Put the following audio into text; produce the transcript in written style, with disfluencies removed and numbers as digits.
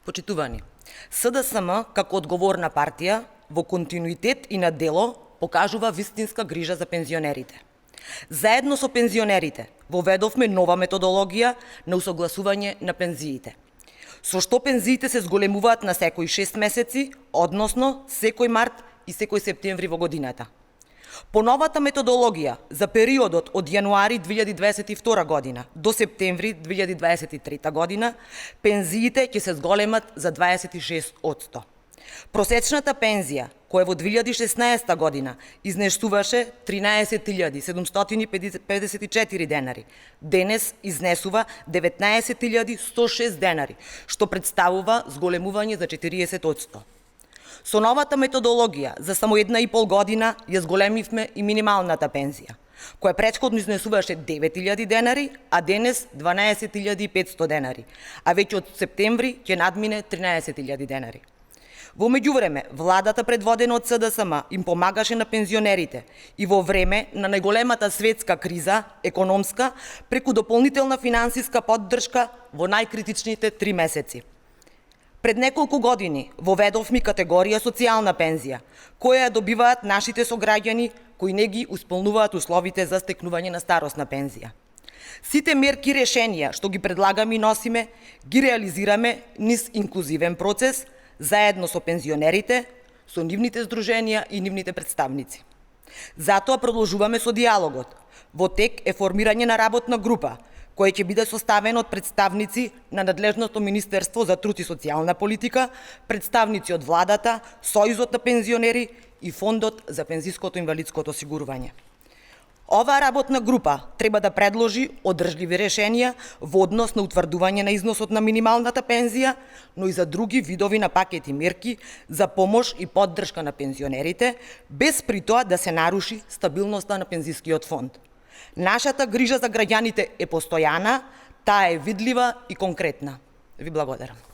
Почитувани, СДСМ како одговорна партија во континуитет и на дело покажува вистинска грижа за пензионерите. Заедно со пензионерите воведовме нова методологија на усогласување на пензиите, со што пензиите се зголемуваат на секои 6 месеци, односно секој март и секој септември во годината. По новата методологија за периодот од јануари 2022 година до септември 2023 година, пензиите ќе се зголемат за 26%. Просечната пензија, која во 2016 година изнесуваше 13.754 денари, денес изнесува 19.106 денари, што представува зголемување за 40%. Со новата методологија за само 1,5 година ја зголемивме и минималната пензија, која претходно изнесуваше 9.000 денари, а денес 12.500 денари, а веќе од септември ќе надмине 13.000 денари. Во меѓувреме, владата предводена од СДСМ им помагаше на пензионерите и во време на најголемата светска криза, економска, преку дополнителна финансиска поддршка во најкритичните 3 месеци. Пред неколку години воведовме категорија социјална пензија, која ја добиваат нашите сограѓани кои не ги исполнуваат условите за стекнување на старосна пензија. Сите мерки и решенија што ги предлагаме и носиме, ги реализираме низ инклузивен процес, заедно со пензионерите, со нивните здруженија и нивните представници. Затоа продолжуваме со диалогот. Во тек е формирање на работна група, која ќе биде составена од представници на надлежното Министерство за труд и социјална политика, представници од владата, Сојузот на пензионери и Фондот за пензиското и инвалидското осигурување. Оваа работна група треба да предложи одржливи решенија во однос на утврдување на износот на минималната пензија, но и за други видови на пакети мерки за помош и поддршка на пензионерите, без при тоа да се наруши стабилноста на пензискиот фонд. Нашата грижа за граѓаните е постојана, таа е видлива и конкретна. Ви благодарам.